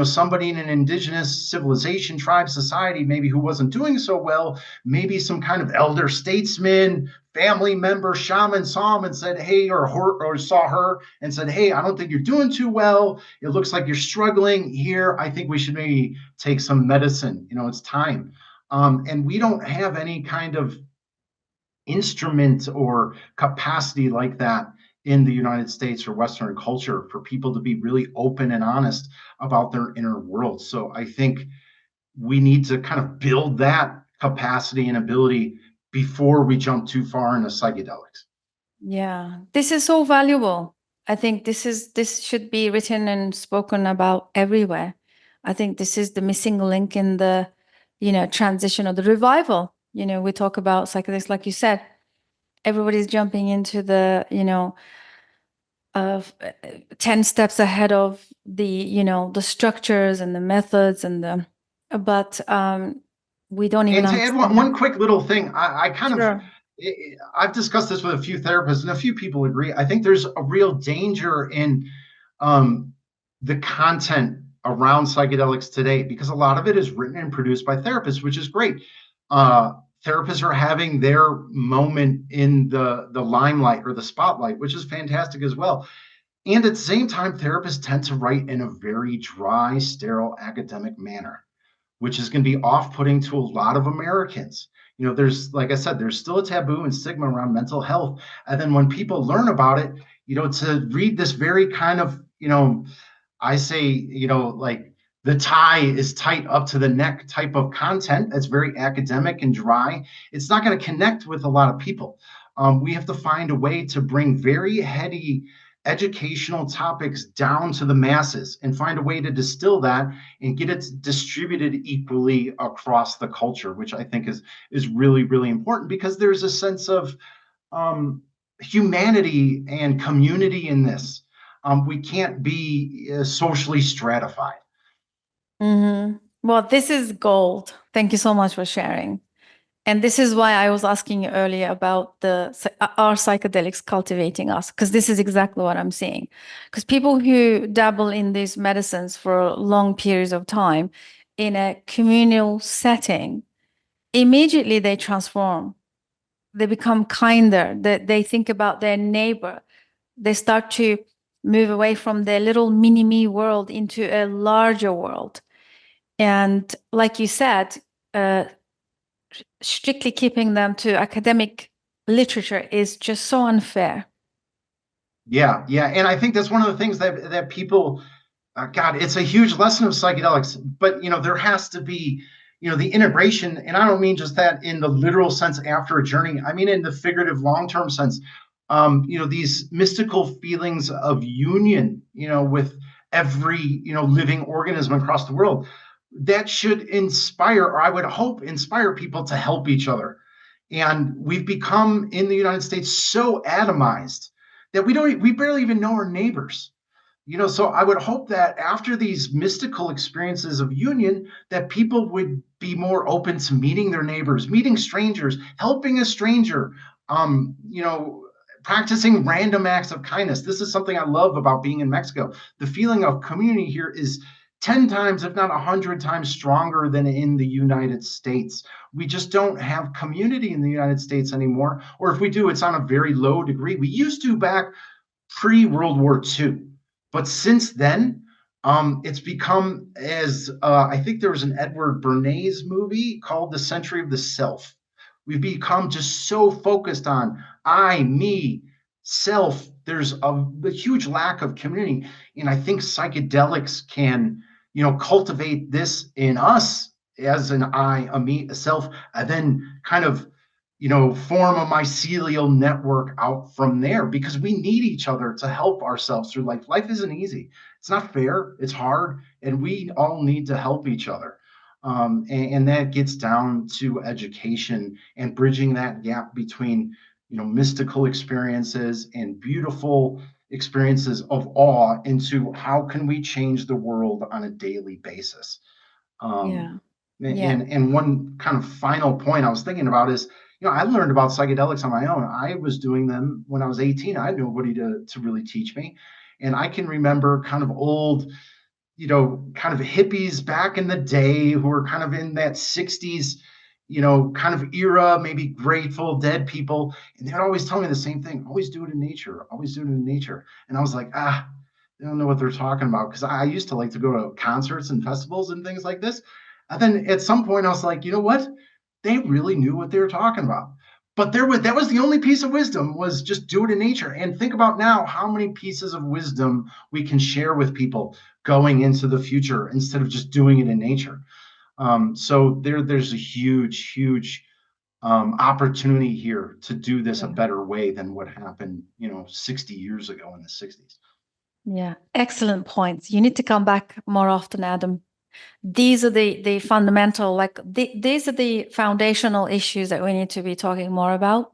somebody in an indigenous civilization, tribe, society, maybe who wasn't doing so well, maybe some kind of elder statesman, family member, shaman saw him and said, hey, or saw her and said, hey, I don't think you're doing too well. It looks like you're struggling here. I think we should maybe take some medicine. It's time. And we don't have any kind of instrument or capacity like that in the United States or Western culture for people to be really open and honest about their inner world. So I think we need to kind of build that capacity and ability before we jump too far into psychedelics. Yeah, this is so valuable. I think this should be written and spoken about everywhere. I think this is the missing link in the, transition or the revival. We talk about psychedelics, like you said, everybody's jumping into the, of 10 steps ahead of the, the structures and the methods but we don't even And to add understand one quick little thing, Sure. I've discussed this with a few therapists, and a few people agree. I think there's a real danger in the content around psychedelics today, because a lot of it is written and produced by therapists, which is great. Therapists are having their moment in the limelight or the spotlight, which is fantastic as well. And at the same time, therapists tend to write in a very dry, sterile, academic manner, which is going to be off-putting to a lot of Americans. There's, like I said, there's still a taboo and stigma around mental health. And then when people learn about it, to read this very kind of, I say, like the tie is tight up to the neck type of content that's very academic and dry, it's not going to connect with a lot of people. We have to find a way to bring very heady educational topics down to the masses and find a way to distill that and get it distributed equally across the culture, which I think is really, really important, because there's a sense of humanity and community in this. We can't be socially stratified. Mm-hmm. Well, this is gold. Thank you so much for sharing. And this is why I was asking you earlier about our psychedelics cultivating us, because this is exactly what I'm seeing. Because people who dabble in these medicines for long periods of time in a communal setting, immediately they transform. They become kinder. They think about their neighbor. They start to move away from their little mini-me world into a larger world. And like you said, strictly keeping them to academic literature is just so unfair. Yeah, yeah. And I think that's one of the things that people, God, it's a huge lesson of psychedelics, but, there has to be, the integration. And I don't mean just that in the literal sense after a journey. I mean, in the figurative long-term sense, these mystical feelings of union, with every, living organism across the world, that should inspire, or I would hope inspire people to help each other. And we've become in the United States so atomized that we barely even know our neighbors. So I would hope that after these mystical experiences of union, that people would be more open to meeting their neighbors, meeting strangers, helping a stranger, practicing random acts of kindness. This is something I love about being in Mexico. The feeling of community here is 10 times, if not 100 times stronger than in the United States. We just don't have community in the United States anymore. Or if we do, it's on a very low degree. We used to back pre-World War II. But since then, it's become, as I think there was an Edward Bernays movie called The Century of the Self. We've become just so focused on I, me, self. There's a huge lack of community. And I think psychedelics can, cultivate this in us as an I, a me, a self, and then kind of form a mycelial network out from there, because we need each other to help ourselves through life. Life isn't easy. It's not fair. It's hard. And we all need to help each other. And that gets down to education and bridging that gap between, mystical experiences and beautiful experiences of awe into how can we change the world on a daily basis. Um, Yeah. Yeah. and one kind of final point I was thinking about is, I learned about psychedelics on my own. I was doing them when I was 18. I had nobody to really teach me. And I can remember kind of old, kind of hippies back in the day who were kind of in that 60s, kind of era, maybe Grateful Dead people. And they'd always tell me the same thing: always do it in nature, always do it in nature. And I was like, they don't know what they're talking about. Because I used to like to go to concerts and festivals and things like this. And then at some point I was like, you know what? They really knew what they were talking about. But that was the only piece of wisdom, was just do it in nature. And think about now how many pieces of wisdom we can share with people going into the future instead of just doing it in nature. So there's a huge opportunity here to do this a Yeah. better way than what happened, 60 years ago in the 60s. Yeah. Excellent points. You need to come back more often, Adam. These are the fundamental, like these are the foundational issues that we need to be talking more about.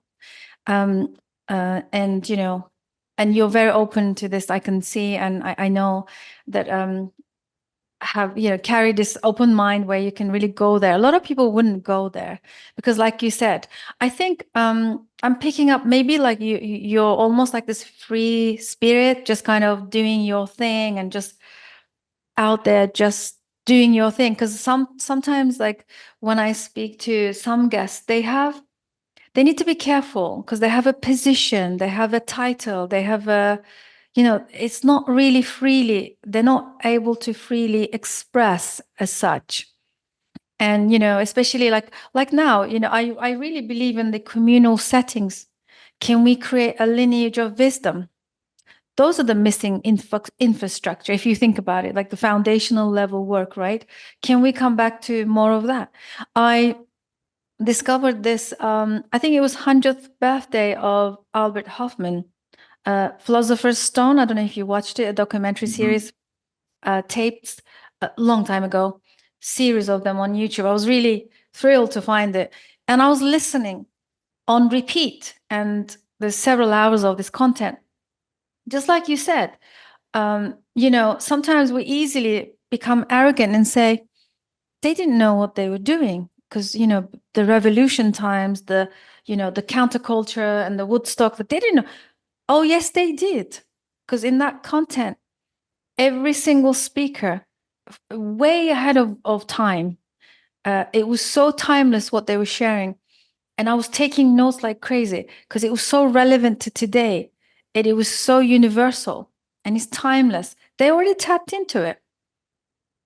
Um, and and you're very open to this. I can see, and I know that have carry this open mind where you can really go there. A lot of people wouldn't go there because, like you said, I think I'm picking up maybe like you're almost like this free spirit, just kind of doing your thing and just out there just doing your thing. Because sometimes, like when I speak to some guests, they need to be careful because they have a position, they have a title, they have a, it's not really freely, they're not able to freely express as such. And, especially like now, I really believe in the communal settings. Can we create a lineage of wisdom? Those are the missing infrastructure, if you think about it, like the foundational level work, right? Can we come back to more of that? I discovered this, I think it was 100th birthday of Albert Hoffman, Philosopher's Stone. I don't know if you watched it, a documentary Mm-hmm. series, taped a long time ago, series of them on YouTube. I was really thrilled to find it. And I was listening on repeat, and there's several hours of this content. Just like you said, sometimes we easily become arrogant and say, they didn't know what they were doing because, the revolution times, the counterculture and the Woodstock, that they didn't know. Oh, yes, they did. Because in that content, every single speaker, way ahead of time, it was so timeless what they were sharing. And I was taking notes like crazy because it was so relevant to today. And it was so universal and it's timeless. They already tapped into it.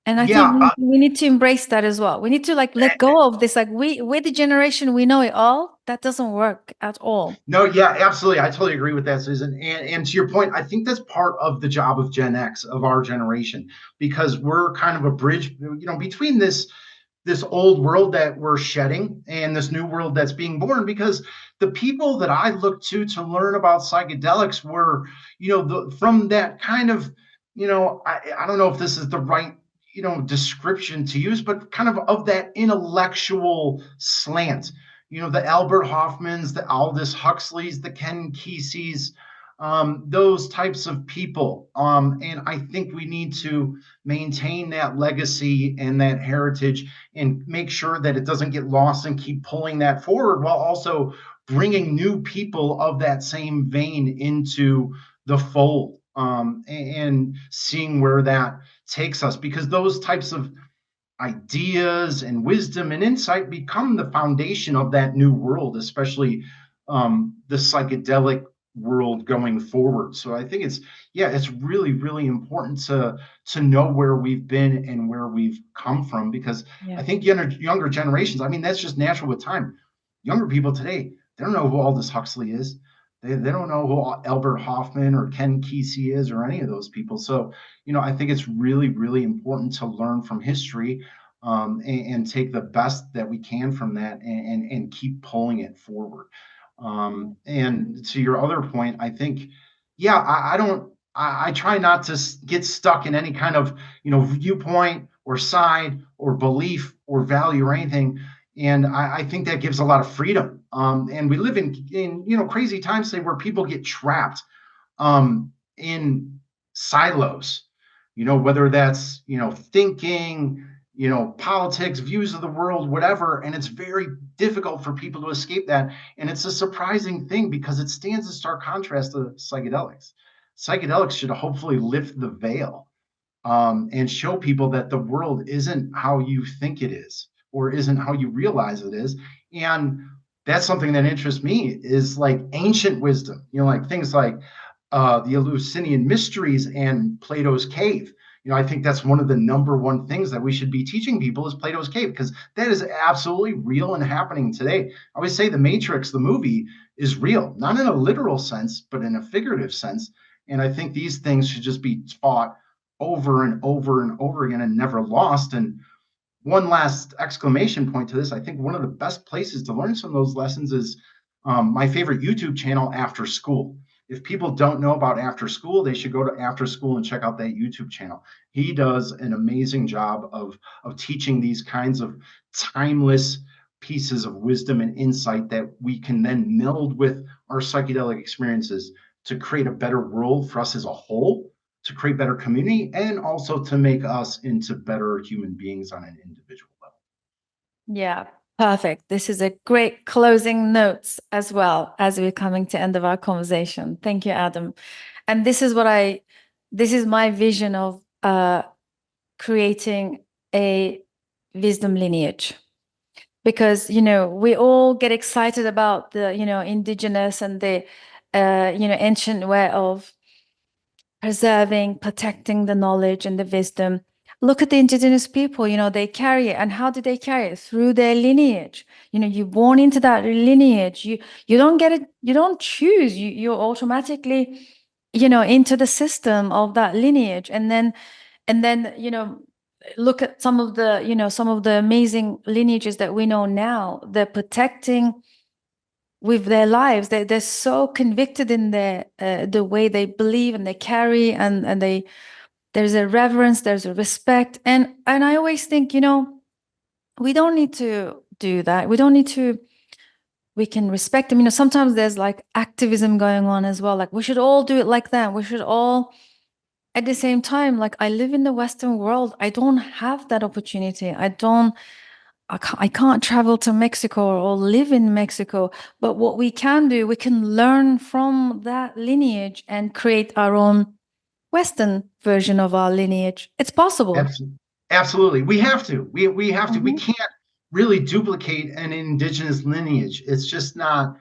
And I think Yeah, we need to embrace that as well. We need to like let go of this. Like we're the generation, we know it all. That doesn't work at all. no, yeah, absolutely. I totally agree with that, Susan. And to your point, I think that's part of the job of Gen X, of our generation, because we're kind of a bridge, between this old world that we're shedding and this new world that's being born. Because the people that I look to learn about psychedelics were, from that kind of, I don't know if this is the right, description to use, but kind of that intellectual slant. The Albert Hoffmans, the Aldous Huxleys, the Ken Keseys, those types of people. And I think we need to maintain that legacy and that heritage and make sure that it doesn't get lost, and keep pulling that forward while also bringing new people of that same vein into the fold, and seeing where that takes us, because those types of ideas and wisdom and insight become the foundation of that new world, especially the psychedelic world going forward. So I think it's really, really important to know where we've been and where we've come from, because I Yeah. think younger generations, I mean, that's just natural with time. Younger people today, they don't know who Aldous Huxley is. They don't know who Albert Hoffman or Ken Kesey is, or any of those people. So, I think it's really, really important to learn from history, and take the best that we can from that and keep pulling it forward. And to your other point, I think, yeah, I don't, I try not to get stuck in any kind of, viewpoint or side or belief or value or anything. And I think that gives a lot of freedom. And we live in crazy times today where people get trapped in silos, whether that's, thinking, politics, views of the world, whatever. And it's very difficult for people to escape that. And it's a surprising thing because it stands in stark contrast to psychedelics. Psychedelics should hopefully lift the veil and show people that the world isn't how you think it is or isn't how you realize it is. And that's something that interests me is like ancient wisdom, like things like the Eleusinian mysteries and Plato's cave. I think that's one of the number one things that we should be teaching people is Plato's cave, because that is absolutely real and happening today. I always say the Matrix, the movie, is real, not in a literal sense, but in a figurative sense. And I think these things should just be taught over and over and over again and never lost. And one last exclamation point to this, I think one of the best places to learn some of those lessons is my favorite YouTube channel, After School. If people don't know about After School, they should go to After School and check out that YouTube channel. He does an amazing job of teaching these kinds of timeless pieces of wisdom and insight that we can then meld with our psychedelic experiences to create a better world for us as a whole, to create better community, and also to make us into better human beings on an individual level. Yeah, perfect. This is a great closing notes as well as we're coming to end of our conversation. Thank you, Adam. And this is my vision of creating a wisdom lineage. Because, we all get excited about the, indigenous and the, ancient way of preserving, protecting the knowledge and the wisdom. Look at the indigenous people, they carry it. And how do they carry it? Through their lineage. You're born into that lineage. You don't get it, you don't choose. You're automatically, into the system of that lineage. And then, look at some of the amazing lineages that we know now. They're protecting with their lives. They're so convicted in the way they believe and they carry, and there's a reverence, there's a respect. And I always think, we don't need to do that. We can respect them. Sometimes there's like activism going on as well. Like we should all do it like them. We should all, at the same time, like I live in the Western world. I don't have that opportunity. I can't travel to Mexico or live in Mexico, but what we can do, we can learn from that lineage and create our own Western version of our lineage. It's possible. Absolutely. We have to. We have to. We can't really duplicate an indigenous lineage. It's just not,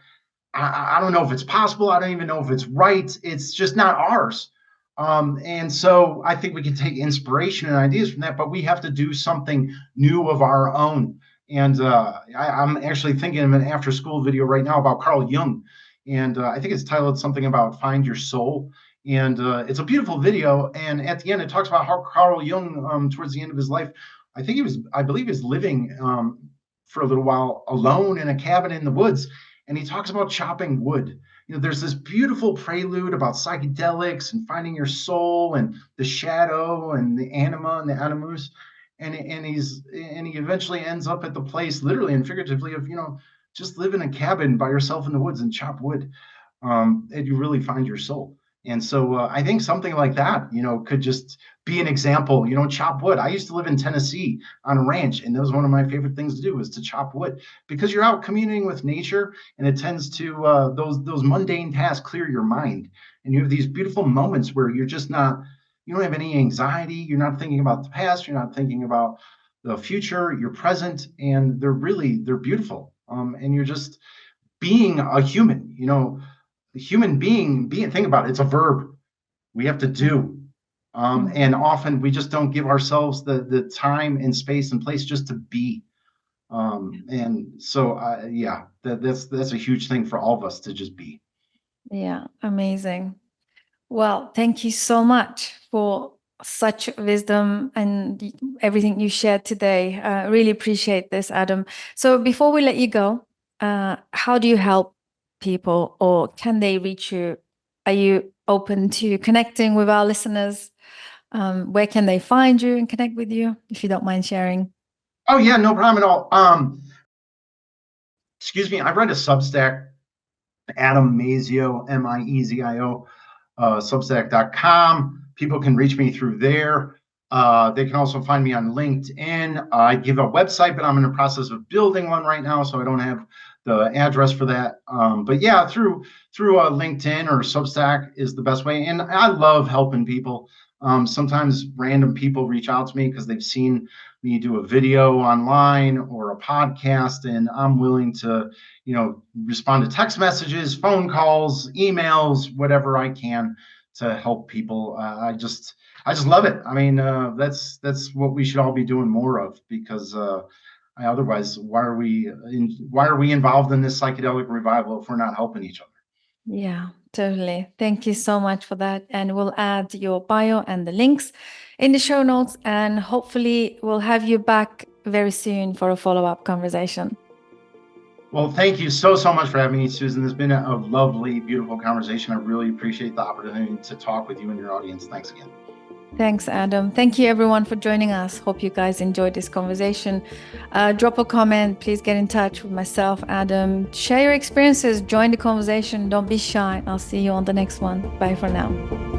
I don't know if it's possible. I don't even know if it's right. It's just not ours. And so I think we can take inspiration and ideas from that, but we have to do something new of our own. And I'm actually thinking of an after school video right now about Carl Jung. And I think it's titled something about Find Your Soul. And it's a beautiful video. And at the end, it talks about how Carl Jung, towards the end of his life, I believe he was living for a little while alone in a cabin in the woods. And he talks about chopping wood. There's this beautiful prelude about psychedelics and finding your soul and the shadow and the anima and the animus. And he eventually ends up at the place, literally and figuratively, of, just live in a cabin by yourself in the woods and chop wood. And you really find your soul. And so I think something like that, could just be an example, chop wood. I used to live in Tennessee on a ranch, and that was one of my favorite things to do, was to chop wood, because you're out communing with nature, and it tends to, those mundane tasks clear your mind. And you have these beautiful moments where you don't have any anxiety. You're not thinking about the past. You're not thinking about the future. You're present, and they're beautiful. And you're just being a human, the human being, think about it, it's a verb. We have to do. And often we just don't give ourselves the time and space and place just to be. And so, that's a huge thing for all of us to just be. Yeah, amazing. Well, thank you so much for such wisdom and everything you shared today. Really appreciate this, Adam. So before we let you go, how do you help people, or can they reach you? Are you open to connecting with our listeners? Where can they find you and connect with you, if you don't mind sharing? Oh yeah, no problem at all. Excuse me, I read a Substack, Adam Miezio, Miezio, Substack.com. People can reach me through there. They can also find me on LinkedIn. I give a website, but I'm in the process of building one right now, so I don't have the address for that. But yeah, through LinkedIn or Substack is the best way. And I love helping people. Sometimes random people reach out to me because they've seen me do a video online or a podcast, and I'm willing to, respond to text messages, phone calls, emails, whatever I can to help people. I just love it. I mean, that's what we should all be doing more of, because otherwise, why are we involved in this psychedelic revival if we're not helping each other? Yeah, totally. Thank you so much for that. And we'll add your bio and the links in the show notes, and hopefully we'll have you back very soon for a follow-up conversation. Well, thank you so much for having me, Susan. It's been a lovely, beautiful conversation. I really appreciate the opportunity to talk with you and your audience. Thanks again. Thanks, Adam. Thank you, everyone, for joining us. Hope you guys enjoyed this conversation. Drop a comment. Please get in touch with myself, Adam. Share your experiences. Join the conversation. Don't be shy. I'll see you on the next one. Bye for now.